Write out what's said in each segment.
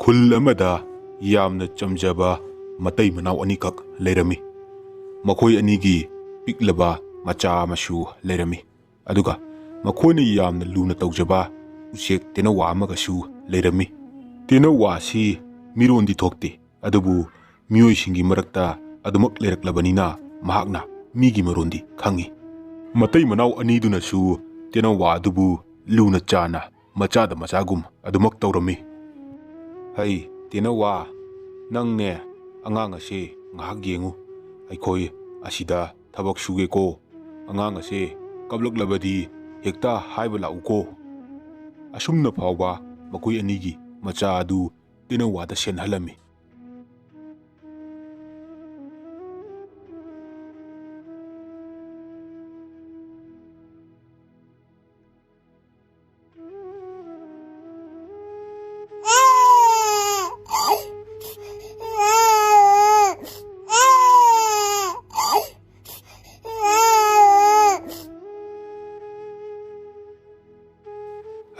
ꯈꯨꯜ ꯑꯃꯗ ꯌꯥꯝꯅ ꯆꯝꯖꯕ ꯃꯇꯩ ꯃꯅꯥꯎ ꯑꯅꯤꯈꯛ ꯂꯩꯔꯝꯃꯤ꯫ ꯃꯈꯣꯏ ꯑꯅꯤꯒꯤ ꯄꯤꯛꯂꯕ ꯃꯆꯥ ꯑꯃꯁꯨ ꯂꯩꯔꯝꯃꯤ꯫ ꯑꯗꯨꯒ ꯃꯈꯣꯏꯅ ꯌꯥꯝꯅ ꯂꯨꯅ ꯇꯧꯖꯕ ꯎꯆꯦꯛ ꯇꯦꯅꯋꯥ ꯑꯃꯒꯁꯨ ꯂꯩꯔꯝꯃꯤ꯫ ꯇꯦꯅꯋꯥ ꯑꯁꯤ ꯃꯤꯔꯣꯟꯗꯤ ꯊꯣꯛꯇꯦ, ꯑꯗꯨꯕꯨ ꯃꯤꯑꯣꯏꯁꯤꯡꯒꯤ ꯃꯔꯛꯇ ꯑꯗꯨꯃꯛ ꯂꯩꯔꯛꯂꯕꯅꯤꯅ ꯃꯍꯥꯛꯅ ꯃꯤꯒꯤ ꯃꯔꯣꯟꯗꯤ ꯈꯪꯏ꯫ ꯃꯇꯩ ꯃꯅꯥꯎ ꯑꯅꯤꯗꯨꯅꯁꯨ ꯇꯦꯅꯋꯥ ꯑꯗꯨꯕꯨ ꯂꯨꯅ ꯆꯥꯟꯅ ꯃꯆꯥꯗ ꯃꯆꯥꯒꯨꯝ ꯑꯗꯨꯃꯛ ꯇꯧꯔꯝꯃꯤ꯫ "ꯍꯩ ꯇꯦꯅꯋꯥ, ꯅꯪꯅꯦ ꯑꯉꯥꯡ ꯑꯁꯦ ꯉꯥꯏꯍꯥꯛ ꯌꯦꯡꯉꯨ, ꯑꯩꯈꯣꯏ ꯑꯁꯤꯗ ꯊꯕꯛ ꯁꯨꯒꯦꯀꯣ꯫ ꯑꯉꯥꯡ ꯑꯁꯦ ꯀꯞꯂꯛꯂꯕꯗꯤ ꯍꯦꯛꯇ ꯍꯥꯏꯕ ꯂꯥꯛꯎꯀꯣ." ꯑꯁꯨꯝꯅ ꯐꯥꯎꯕ ꯃꯈꯣꯏ ꯑꯅꯤꯒꯤ ꯃꯆꯥ ꯑꯗꯨ ꯇꯦꯅꯋꯥꯗ ꯁꯦꯟꯅꯍꯜꯂꯝꯃꯤ꯫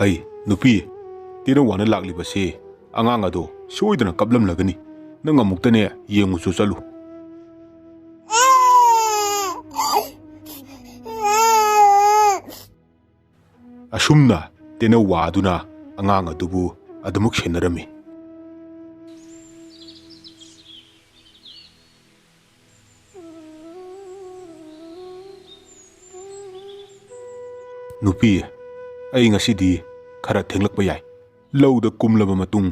"ꯍꯩ ꯅꯨꯄꯤ, ꯇꯦꯅꯋꯥꯅ ꯂꯥꯛꯂꯤꯕꯁꯦ ꯑꯉꯥꯡ ꯑꯗꯣ ꯁꯣꯏꯗꯅ ꯀꯞꯂꯝꯂꯒꯅꯤ꯫ ꯅꯪ ꯑꯃꯨꯛꯇꯅꯦ ꯌꯦꯡꯉꯨꯆꯣ ꯆꯠꯂꯨ." ꯑꯁꯨꯝꯅ ꯇꯦꯅꯋꯥ ꯑꯗꯨꯅ ꯑꯉꯥꯡ ꯑꯗꯨꯕꯨ ꯑꯗꯨꯃꯛ ꯁꯦꯟꯅꯔꯝꯃꯤ꯫ "ꯅꯨꯄꯤ, ꯑꯩ ꯉꯁꯤꯗꯤ ꯈꯔ ꯊꯦꯡꯂꯛꯄ ꯌꯥꯏ꯫ ꯂꯧꯗ ꯀꯨꯝꯂꯕ ꯃꯇꯨꯡ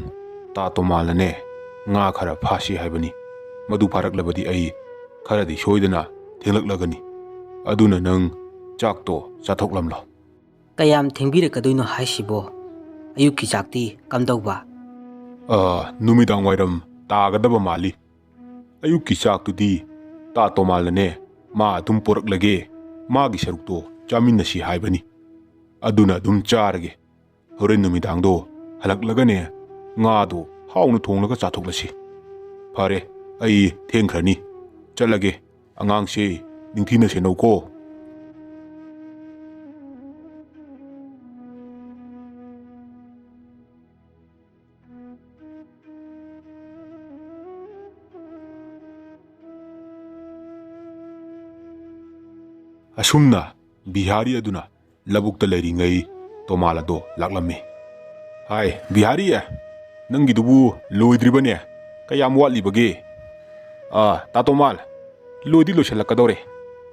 ꯇꯥ ꯇꯣꯃꯥꯜꯅꯅꯦ ꯉꯥ ꯈꯔ ꯐꯥꯁꯤ ꯍꯥꯏꯕꯅꯤ꯫ ꯃꯗꯨ ꯐꯥꯔꯛꯂꯕꯗꯤ ꯑꯩ ꯈꯔꯗꯤ ꯁꯣꯏꯗꯅ ꯊꯦꯡꯂꯛꯂꯒꯅꯤ꯫ ꯑꯗꯨꯅ ꯅꯪ ꯆꯥꯛꯇꯣ ꯆꯥꯊꯣꯛꯂꯝꯂꯣ." ꯀꯌꯥꯝ ꯊꯦꯡꯕꯤꯔꯛꯀꯗꯣꯏꯅꯣ ꯍꯥꯏꯁꯤꯕꯣ? ꯑꯌꯨꯛꯀꯤ ꯆꯥꯛꯇꯤ ꯀꯝꯗꯧꯕ? ꯅꯨꯃꯤꯗꯥꯡ ꯋꯥꯏꯔꯝ ꯇꯥꯒꯗꯕ ꯃꯥꯜꯂꯤ꯫ ꯑꯌꯨꯛꯀꯤ ꯆꯥꯛꯇꯨꯗꯤ ꯇꯥ ꯇꯣꯃꯥꯜꯅꯅꯦ ꯃꯥ ꯑꯗꯨꯝ ꯄꯣꯔꯛꯂꯒꯦ, ꯃꯥꯒꯤ ꯁꯔꯨꯛꯇꯣ ꯆꯥꯃꯤꯟꯅꯁꯤ ꯍꯥꯏꯕꯅꯤ꯫ ꯑꯗꯨꯅ ꯑꯗꯨꯝ ꯆꯥꯔꯒꯦ꯫ ꯍꯣꯔꯦꯟ ꯅꯨꯃꯤꯗꯥꯡꯗꯣ ꯍꯜꯂꯛꯂꯒꯅꯦ ꯉꯥꯗꯣ ꯍꯥꯎꯅ ꯊꯣꯡꯂꯒ ꯆꯥꯊꯣꯛꯂꯁꯤ꯫ ꯐꯔꯦ, ꯑꯩ ꯊꯦꯡꯈ꯭ꯔꯅꯤ, ꯆꯠꯂꯒꯦ꯫ ꯑꯉꯥꯡꯁꯦ ꯅꯤꯡꯊꯤꯅ ꯁꯦꯟꯅꯧꯀꯣ꯫ ꯑꯁꯨꯝꯅ ꯕꯤꯍꯥꯔꯤ ꯑꯗꯨꯅ ꯂꯧꯕꯨꯛꯇ ꯂꯩꯔꯤꯉꯩ ꯇꯣꯃꯥꯜ ꯑꯗꯣ ꯂꯥꯛꯂꯝꯃꯤ꯫ "ꯍꯥꯏ ꯕꯤꯍꯥꯔꯤ, ꯅꯪꯒꯤꯗꯨꯕꯨ ꯂꯣꯏꯗ꯭ꯔꯤꯕꯅꯦ? ꯀꯌꯥꯝ ꯋꯥꯠꯂꯤꯕꯒꯦ?" "ꯇꯥ ꯇꯣꯃꯥꯜ, ꯂꯣꯏꯗꯤ ꯂꯣꯏꯁꯤꯜꯂꯛꯀꯗꯧꯔꯦ꯫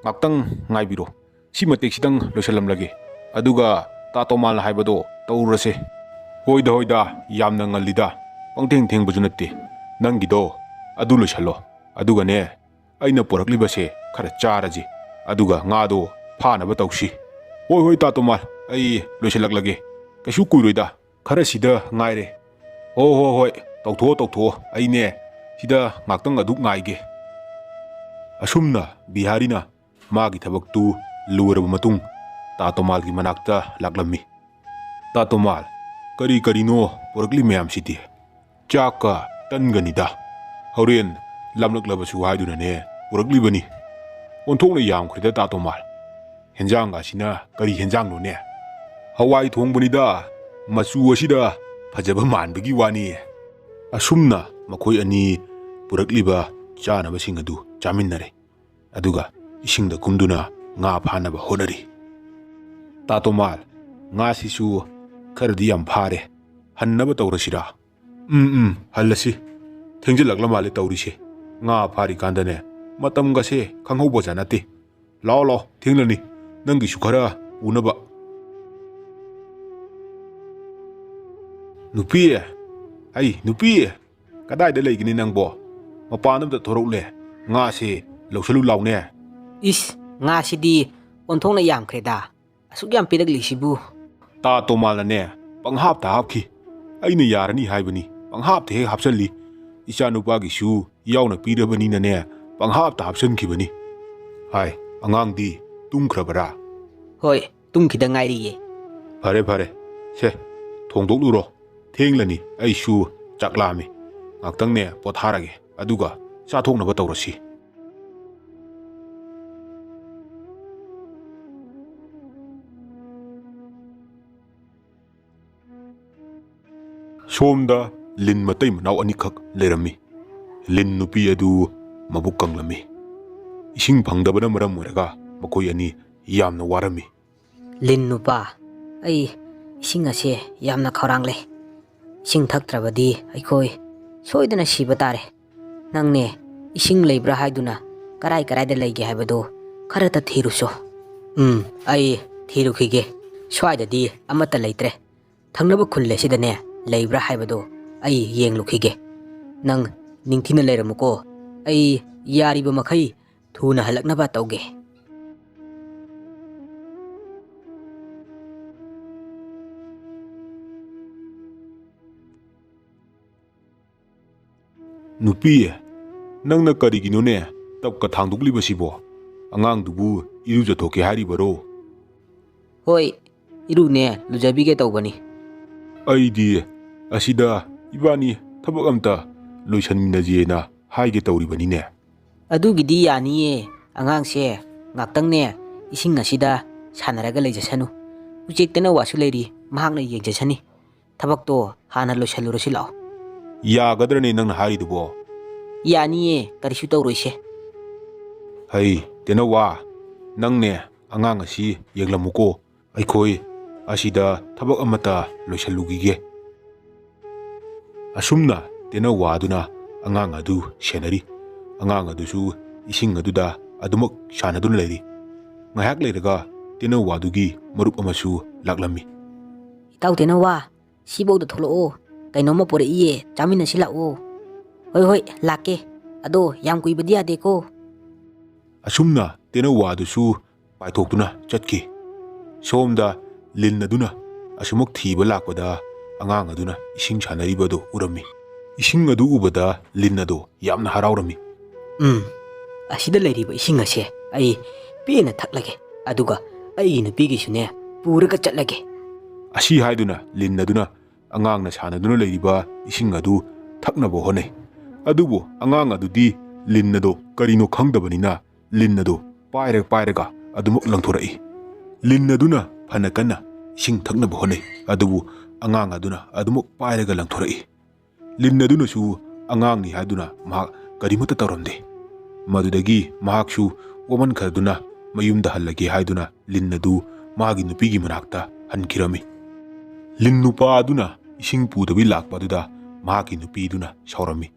ꯉꯥꯛꯇꯪ ꯉꯥꯏꯕꯤꯔꯣ, ꯁꯤ ꯃꯇꯦꯛꯁꯤꯗꯪ ꯂꯣꯏꯁꯤꯜꯂꯝꯂꯒꯦ, ꯑꯗꯨꯒ ꯇꯥ ꯇꯣꯃꯥꯜꯅ ꯍꯥꯏꯕꯗꯣ ꯇꯧꯔꯨꯔꯁꯦ." "ꯍꯣꯏꯗ ꯍꯣꯏꯗ, ꯌꯥꯝꯅ ꯉꯜꯂꯤꯗ, ꯄꯪꯊꯦꯡ ꯊꯦꯡꯕꯁꯨ ꯅꯠꯇꯦ꯫ ꯅꯪꯒꯤꯗꯣ ꯑꯗꯨ ꯂꯣꯏꯁꯤꯜꯂꯣ, ꯑꯗꯨꯒꯅꯦ ꯑꯩꯅ ꯄꯣꯔꯛꯂꯤꯕꯁꯦ ꯈꯔ ꯆꯥꯔꯁꯤ, ꯑꯗꯨꯒ ꯉꯥꯗꯣ ꯐꯥꯅꯕ ꯇꯧꯁꯤ." "ꯍꯣꯏ ꯍꯣꯏ ꯇꯥ ꯇꯣꯃꯥꯜ, ꯑꯩ ꯂꯣꯏꯁꯤꯜꯂꯛꯂꯒꯦ, ꯀꯩꯁꯨ ꯀꯨꯏꯔꯣꯏꯗ, ꯈꯔ ꯁꯤꯗ ꯉꯥꯏꯔꯦ." "ꯍꯣꯏ ꯍꯣꯏ ꯍꯣꯏ, ꯇꯧꯊꯣꯛꯑꯣ ꯇꯧꯊꯣꯛꯑꯣ, ꯑꯩꯅꯦ ꯁꯤꯗ ꯉꯥꯛꯇꯪ ꯑꯗꯨꯛ ꯉꯥꯏꯒꯦ." ꯑꯁꯨꯝꯅ ꯕꯤꯍꯥꯔꯤꯅ ꯃꯥꯒꯤ ꯊꯕꯛꯇꯨ ꯂꯣꯏꯔꯕ ꯃꯇꯨꯡ ꯇꯥ ꯇꯣꯃꯥꯜꯒꯤ ꯃꯅꯥꯛꯇ ꯂꯥꯛꯂꯝꯃꯤ꯫ "ꯇꯥ ꯇꯣꯃꯥꯜ, ꯀꯔꯤ ꯀꯔꯤꯅꯣ ꯄꯨꯔꯛꯂꯤ ꯃꯌꯥꯝꯁꯤꯗꯤ? ꯆꯥꯛꯀ ꯇꯟꯒꯅꯤꯗ, ꯍꯣꯔꯦꯟ ꯂꯥꯝꯂꯛꯂꯕꯁꯨ ꯍꯥꯏꯗꯨꯅꯅꯦ ꯄꯨꯔꯛꯂꯤꯕꯅꯤ꯫ ꯑꯣꯟꯊꯣꯛꯅ ꯌꯥꯝꯈ꯭ꯔꯦꯗ ꯇꯥ ꯇꯣꯃꯥꯜ, ꯍꯦꯟꯖꯥꯡꯒꯁꯤꯅ ꯀꯔꯤ ꯍꯦꯟꯖꯥꯡꯅꯣꯅꯦ? ꯍꯋꯥꯏ ꯊꯣꯡꯕꯅꯤꯗ, ꯃꯆꯨ ꯑꯁꯤꯗ ꯐꯖꯕ ꯃꯥꯟꯕꯒꯤ ꯋꯥꯅꯤ." ꯑꯁꯨꯝꯅ ꯃꯈꯣꯏ ꯑꯅꯤ ꯄꯨꯔꯛꯂꯤꯕ ꯆꯥꯅꯕꯁꯤꯡ ꯑꯗꯨ ꯆꯥꯃꯤꯟꯅꯔꯦ, ꯑꯗꯨꯒ ꯏꯁꯤꯡꯗ ꯀꯨꯝꯗꯨꯅ ꯉꯥ ꯐꯥꯅꯕ ꯍꯣꯠꯅꯔꯤ꯫ "ꯇꯥ ꯇꯣꯃꯥꯜ, ꯉꯥꯁꯤꯁꯨ ꯈꯔꯗꯤ ꯌꯥꯝ ꯐꯥꯔꯦ, ꯍꯟꯅꯕ ꯇꯧꯔꯁꯤꯔꯥ?" ꯍꯜꯂꯁꯤ, ꯊꯦꯡꯖꯤꯜꯂꯛꯂ ꯃꯥꯜꯂꯦ ꯇꯧꯔꯤꯁꯦ꯫ ꯉꯥ ꯐꯥꯔꯤꯀꯥꯟꯗꯅꯦ ꯃꯇꯝꯒꯁꯦ ꯈꯪꯍꯧꯕꯖꯥꯠ ꯅꯠꯇꯦ꯫ ꯂꯥꯛꯑꯣ ꯂꯥꯛꯑꯣ, ꯊꯦꯡꯂꯅꯤ, ꯅꯪꯒꯤꯁꯨ ꯈꯔ ꯄꯨꯅꯕ." "ꯅꯨꯄꯤ, ꯍꯩ ꯅꯨꯄꯤ, ꯀꯗꯥꯏꯗ ꯂꯩꯒꯅꯤ ꯅꯪꯕꯣ? ꯃꯄꯥꯟ ꯑꯃꯇ ꯊꯣꯔꯛꯎꯅꯦ, ꯉꯥꯁꯦ ꯂꯧꯁꯜꯂꯨ ꯂꯥꯎꯅꯦ." ꯏꯁ, ꯉꯥꯁꯤꯗꯤ ꯑꯣꯟꯊꯣꯛꯅ ꯌꯥꯝꯈ꯭ꯔꯦꯗ, ꯑꯁꯨꯛ ꯌꯥꯝ ꯄꯤꯔꯛꯂꯤꯁꯤꯕꯨ? ꯇꯥ ꯇꯣꯃꯥꯜꯅꯅꯦ ꯄꯪꯍꯥꯞꯇ ꯍꯥꯞꯈꯤ꯫ ꯑꯩꯅ ꯌꯥꯔꯅꯤ ꯍꯥꯏꯕꯅꯤ, ꯄꯪꯍꯥꯞꯇ ꯍꯦꯛ ꯍꯥꯞꯆꯜꯂꯤ꯫ ꯏꯆꯥꯅꯨꯄꯥꯒꯤꯁꯨ ꯌꯥꯎꯅ ꯄꯤꯔꯕꯅꯤꯅꯅꯦ ꯄꯪꯍꯥꯞꯇ ꯍꯥꯞꯆꯟꯈꯤꯕꯅꯤ꯫ "ꯍꯥꯏ, ꯑꯉꯥꯡꯗꯤ ꯇꯨꯝꯈ꯭ꯔꯕꯔꯥ?" ꯍꯣꯏ, ꯇꯨꯝꯈꯤꯗ ꯉꯥꯏꯔꯤꯌꯦ꯫ "ꯐꯔꯦ ꯐꯔꯦ, ꯁꯦ ꯊꯣꯡꯗꯣꯛꯂꯨꯔꯣ, ꯊꯦꯡꯂꯅꯤ, ꯑꯩꯁꯨ ꯆꯥꯛ ꯂꯥꯝꯃꯤ꯫ ꯉꯥꯛꯇꯪꯅꯦ ꯄꯣꯊꯥꯔꯒꯦ, ꯑꯗꯨꯒ ꯆꯥꯊꯣꯛꯅꯕ ꯇꯧꯔꯁꯤ." ꯁꯣꯝꯗ lin matai manau anikak lerami. Lin nupi adu mabuk kanglami. Ising phangdabana maram oiraga makoi ani yamna warami. Lin nupa, ai ising ase yamna khawrangle. Ising thaktrabadi aikoi soidana siba tare. Nangne ising leibra haiduna karai da leige haibado kharata thiruso. Ai thirukhige. Swaidadi amata leitre. Thangnaba khulle sidane leibra haibado ai yenglukige. Nang ningthina leiramuko ai yariba makhai thuna halaknaba tauge. Nupi nangna kariginone tapka thangduklibasibo angangdubu irujathoke haribaro. Hoi, irune lujabige taubani. Aidi asida ibani thabak amta loisanminajiena haige tawribanine. Adugidi yaniye angangse ngaktangne ising asida sanaraga leijasanu. Ujektena wasu leiri mahakna yengjasani. Thabakto hana loisalurasi lao. Yagadrane nangna haridubo. Yaniye karisu tawroise. Hai tena wa nangne angang asi yenglamuko aikoi asida thabak amata loisalugige. Asumna tena waduna angang adu senari. Angang adusu ising aduda adumak sanadun leiri. Ngayak leiraga tena wadugi marup amasu laklami. Itaw tena wa sibo da tholo kainoma pore iye chamina sila o. Hoi lake ado yam kui badia deko. Asumna tena wadusu paithokduna chatki. Somda lin aduna asumuk thiba lakpada angang aduna ising sanaribado urami. Ising adu ubada lin ado yamna haraurami. Asida leiriba ising ase ai pena thaklage aduga ai nupigisune puraga chatlage. Asi haiduna lin aduna angangna sanaduna leiriba ising adu thaknabo honai. Adubo angang adudi lin ado karino khangdabanina lin ado pairaga adumuk langthorai. Lin aduna phanakana ising thaknabo honai. Adubu angang aduna adumuk pairaga langthorai. Lin aduna su angang ni haiduna mahak karimata tawramde. Madudagi mahaksu waman khaduna mayumda hallage haiduna lin adu magi nupigi manakta hankirami. Lin nupa aduna ising pudabi lakpaduda mahaki nupi duna saurami.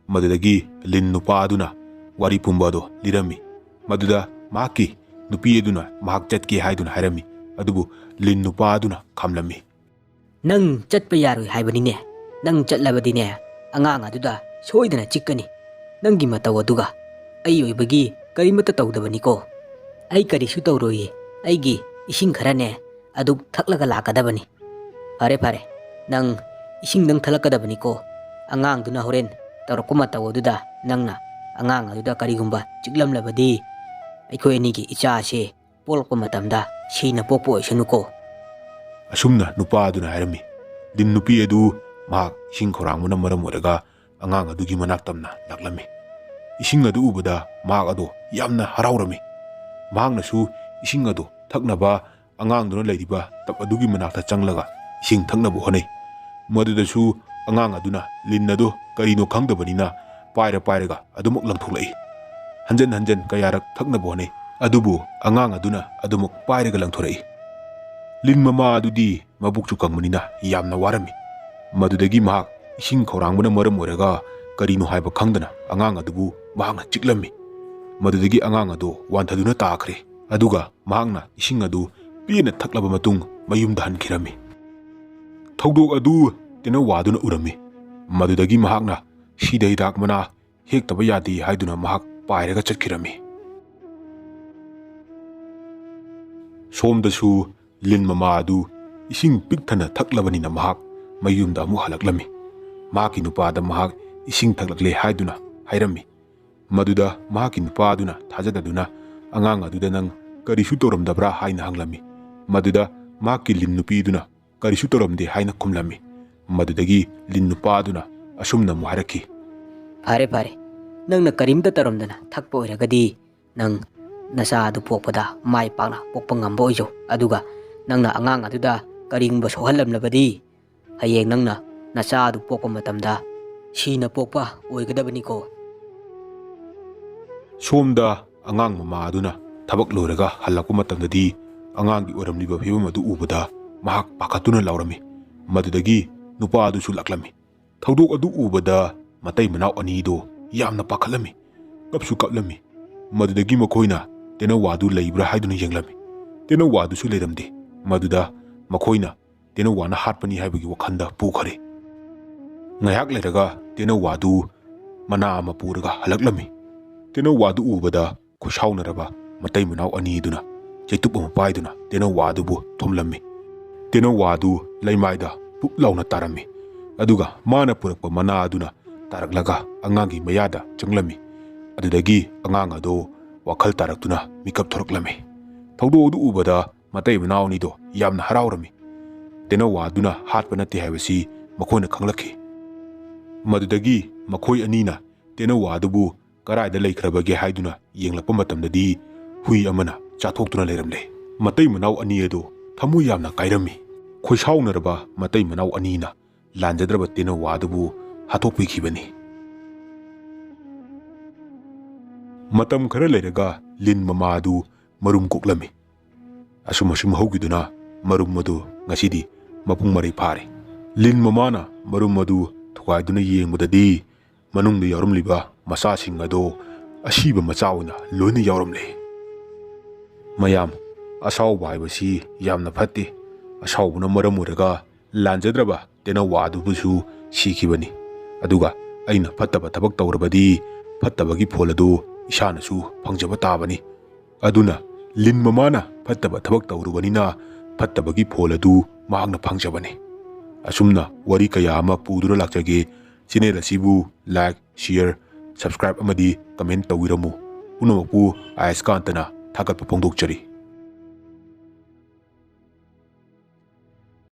Madudagi lin nupa aduna wari pumbado lirami. Maduda mahaki nupi aduna mahak chatke haiduna hairami. Adubu lin nupa aduna kamlami. Nang chatpa yaroi haibanine. Nang chatlabadine angang aduda soidana chikkani. Nangi mataw aduga ai oibagi karimata tawdabani ko. Ai karisu tawroi aigi ising kharane aduk thaklaga lakadabani. Pare nang ising nang thalakadabani ko. Angang duna horen tawrakuma taw aduda nangna angang aduda karigumba chiklamlabadi aikoi anigi icha ase polko matamda sina popo oisanu ko. Asumna nupa aduna hairami. Din nupi adu mahak ising khorangmuna maram oraga angang adugi manaktamna laklami. Ising adu ubada mahak ado yamna haraurami. Mahaknasu ising ado thaknaba angang duna leiriba tap adugi manakta changlaga ising thaknabo honai. Madudasu angang aduna lin ado karino khangdabanina pairaga adumuk langtholai. Hanjan kayarak thaknabo honai. Adubu angang aduna adumuk pairaga langtholai. Lin mama adudi mabukchu kangmanina yamna warami. Madudagi mahak ising khorangmuna maram oraga karino haiba khangdana angang adubu mahakna chiklami. Madudagi angang ado wanthaduna taakre. Aduga mahakna ising adu pena thaklaba matung mayumda hankirami. Thawdok adu tena waduna urami. Madudagi mahakna sida hidak mana hektaba yadi haiduna mahak pairaga chatkirami. Somdasu lin mama adu ising pikthana thaklabanina mahak mayumda amu halaklami. Mahaki nupada mahak ising thaklakle haiduna hairami. Maduda mahaki nupaduna thajadaduna angang aduda nang karisu toramdabra haina hanglami. Maduda mahaki lin nupiduna karisu toramde haina kumlami. Madudagi lin nupaduna asumna muharaki. Pare nangna karimta taramdana thakpa oiragadi nang nasa adu pokpada mai pakna pokpa ngamba oijo. Aduga nangna angang aduda karingba sohalamlabadi hayeng nangna ꯅꯆꯥ ꯑꯗꯨ ꯄꯣꯛꯄ ꯃꯇꯝꯗ ꯁꯤꯅ ꯄꯣꯛꯄ ꯑꯣꯏꯒꯗꯕꯅꯤꯀꯣ. ꯁꯣꯝꯗ ꯑꯉꯥꯡ ꯃꯃꯥ ꯑꯗꯨꯅ ꯊꯕꯛ ꯂꯣꯏꯔꯒ ꯍꯜꯂꯛꯄ ꯃꯇꯝꯗꯗꯤ ꯑꯉꯥꯡꯒꯤ ꯑꯣꯏꯔꯝꯂꯤꯕ ꯐꯤꯕꯝ ꯑꯗꯨ ꯎꯕꯗ ꯃꯍꯥꯛ ꯄꯥꯈꯠꯇꯨꯅ ꯂꯥꯎꯔꯝꯃꯤ. ꯃꯗꯨꯗꯒꯤ ꯅꯨꯄꯥ ꯑꯗꯨꯁꯨ ꯂꯥꯛꯂꯝꯃꯤ. ꯊꯧꯗꯣꯛ ꯑꯗꯨ ꯎꯕꯗ ꯃꯇꯩ ꯃꯅꯥꯎ ꯑꯅꯤꯗꯣ ꯌꯥꯝꯅ ꯄꯥꯈꯠꯂꯝꯃꯤ, ꯀꯞꯁꯨ ꯀꯞꯂꯝꯃꯤ. ꯃꯗꯨꯗꯒꯤ ꯃꯈꯣꯏꯅ ꯇꯦꯅꯧꯋꯥ ꯑꯗꯨ ꯂꯩꯕ꯭ꯔꯥ ꯍꯥꯏꯗꯨꯅ ꯌꯦꯡꯂꯝꯃꯤ. ꯇꯦꯅꯧꯋꯥ ꯑꯗꯨꯁꯨ ꯂꯩꯔꯝꯗꯦ. ꯃꯗꯨꯗ ꯃꯈꯣꯏꯅ ꯇꯦꯅꯧꯋꯥꯅ ꯍꯥꯠꯄꯅꯤ ꯍꯥꯏꯕꯒꯤ ꯋꯥꯈꯜꯗ ꯄꯨꯈꯔꯦ. ꯉꯥꯏꯍꯥꯛ ꯂꯩꯔꯒ ꯇꯦꯅꯧꯋꯥ ꯑꯗꯨ ꯃꯅꯥ ꯑꯃ ꯄꯨꯔꯒ ꯍꯜꯂꯛꯂꯝꯃꯤ. ꯇꯦꯅꯧꯋꯥ ꯑꯗꯨ ꯎꯕꯗ ꯈꯨꯁꯥꯎꯅꯔꯕ ꯃꯇꯩ ꯃꯅꯥꯎ ꯑꯅꯤꯗꯨꯅ ꯆꯩꯇꯨꯞ ꯑꯃ ꯄꯥꯏꯗꯨꯅ ꯇꯦꯅꯧꯋꯥ ꯑꯗꯨꯕꯨ ꯊꯣꯝꯂꯝꯃꯤ. ꯇꯦꯅꯧꯋꯥ ꯑꯗꯨ ꯂꯩꯃꯥꯏꯗ ꯄꯨꯛ ꯂꯥꯎꯅ ꯇꯥꯔꯝꯃꯤ. ꯑꯗꯨꯒ ꯃꯥꯅ ꯄꯨꯔꯛꯄ ꯃꯅꯥ ꯑꯗꯨꯅ ꯇꯥꯔꯛꯂꯒ ꯑꯉꯥꯡꯒꯤ ꯃꯌꯥꯗ ꯆꯪꯂꯝꯃꯤ. ꯑꯗꯨꯗꯒꯤ ꯑꯉꯥꯡ ꯑꯗꯨ ꯋꯥꯈꯜ ꯇꯥꯔꯛꯇꯨꯅ ꯃꯤꯀꯞ ꯊꯣꯔꯛꯂꯝꯃꯤ. ꯊꯧꯗꯣꯛ ꯑꯗꯨ ꯎꯕꯗ ꯃꯇꯩ ꯃꯅꯥꯎ ꯑꯅꯤꯗꯣ ꯌꯥꯝꯅ ꯍꯔꯥꯎꯔꯝꯃꯤ. ꯇꯦꯅꯧꯋꯥ ꯑꯗꯨꯅ ꯍꯥꯠꯄ ꯅꯠꯇꯦ ꯍꯥꯏꯕꯁꯤ ꯃꯈꯣꯏꯅ ꯈꯪꯂꯛꯈꯤ. ꯃꯗꯨꯗꯒꯤ ꯃꯈꯣꯏ ꯑꯅꯤꯅ ꯇꯦꯅꯧꯋꯥ ꯑꯗꯨꯕꯨ ꯀꯔꯥꯏꯗ ꯂꯩꯈ꯭ꯔꯕꯒꯦ ꯍꯥꯏꯗꯨꯅ ꯌꯦꯡꯂꯛꯄ ꯃꯇꯝꯗꯗꯤ ꯍꯨꯏ ꯑꯃꯅ ꯆꯥꯊꯣꯛꯇꯨꯅ ꯂꯩꯔꯝꯂꯦ. ꯃꯇꯩ ꯃꯅꯥꯎ ꯑꯅꯤ ꯑꯗꯨ ꯊꯃꯣꯏ ꯌꯥꯝꯅ ꯀꯥꯏꯔꯝꯃꯤ. ꯈꯣꯏꯁꯥꯎꯅꯔꯕ ꯃꯇꯩ ꯃꯅꯥꯎ ꯑꯅꯤꯅ ꯂꯥꯟꯖꯗ꯭ꯔꯕ ꯇꯦꯅꯧꯋꯥ ꯑꯗꯨꯕꯨ ꯍꯥꯠꯇꯣꯛꯄꯤꯈꯤꯕꯅꯤ. ꯃꯇꯝ ꯈꯔ ꯂꯩꯔꯒ ꯂꯤꯟ ꯃꯃꯥ ꯑꯗꯨ ꯃꯔꯨꯝ ꯀꯣꯛꯂꯝꯃꯤ. ꯑꯁꯨꯝ ꯍꯧꯈꯤꯗꯨꯅ ꯃꯔꯨꯝ ꯑꯗꯨ ꯉꯁꯤꯗꯤ ꯃꯄꯨꯡ ꯃꯔꯩ ꯐꯥꯔꯦ. ꯂꯤꯟ ꯃꯃꯥꯅ ꯃꯔꯨꯝ ꯑꯗꯨ ꯊꯨꯒꯥꯏꯗꯨꯅ ꯌꯦꯡꯕꯗꯗꯤ ꯃꯅꯨꯡꯗ ꯌꯥꯎꯔꯝꯂꯤꯕ ꯃꯆꯥꯁꯤꯡ ꯑꯗꯣ ꯑꯁꯤꯕ ꯃꯆꯥ ꯑꯣꯏꯅ ꯂꯣꯏꯅ ꯌꯥꯎꯔꯝꯂꯦ. ꯃꯌꯥꯝ, ꯑꯁꯥꯎꯕ ꯍꯥꯏꯕꯁꯤ ꯌꯥꯝꯅ ꯐꯠꯇꯦ. ꯑꯁꯥꯎꯕꯅ ꯃꯔꯝ ꯑꯣꯏꯔꯒ ꯂꯥꯟꯖꯗ꯭ꯔꯕ ꯇꯦꯅꯧꯋꯥ ꯑꯗꯨꯕꯨꯁꯨ ꯁꯤꯈꯤꯕꯅꯤ. ꯑꯗꯨꯒ ꯑꯩꯅ ꯐꯠꯇꯕ ꯊꯕꯛ ꯇꯧꯔꯕꯗꯤ ꯐꯠꯇꯕꯒꯤ ꯐꯣꯜ ꯑꯗꯨ ꯏꯁꯥꯅꯁꯨ ꯐꯪꯖꯕ ꯇꯥꯕꯅꯤ. ꯑꯗꯨꯅ ꯂꯤꯟ ꯃꯃꯥꯅ ꯐꯠꯇꯕ ꯊꯕꯛ ꯇꯧꯔꯨꯕꯅꯤꯅ ꯐꯠꯇꯕꯒꯤ ꯐꯣꯜ ꯑꯗꯨ ꯃꯍꯥꯛꯅ ꯐꯪꯖꯕꯅꯤ. ꯑꯁꯨꯝꯅ ꯋꯥꯔꯤ ꯀꯌꯥ ꯑꯃ ꯄꯨꯗꯨꯅ ꯂꯥꯛꯆꯒꯦ. ꯆꯦꯅꯦꯜ ꯑꯁꯤꯕꯨ ꯂꯥꯏꯛ, ꯁꯤꯌꯔ, ꯁꯕꯁꯀ꯭ꯔꯥꯏꯕ ꯑꯃꯗꯤ ꯀꯃꯦꯟ ꯇꯧꯕꯤꯔꯝꯃꯨ. ꯄꯨꯝꯅꯃꯛꯄꯨ ꯑꯥꯏꯁꯀꯥꯟꯇꯅ ꯊꯥꯒꯠꯄ ꯐꯣꯡꯗꯣꯛꯆꯔꯤ꯫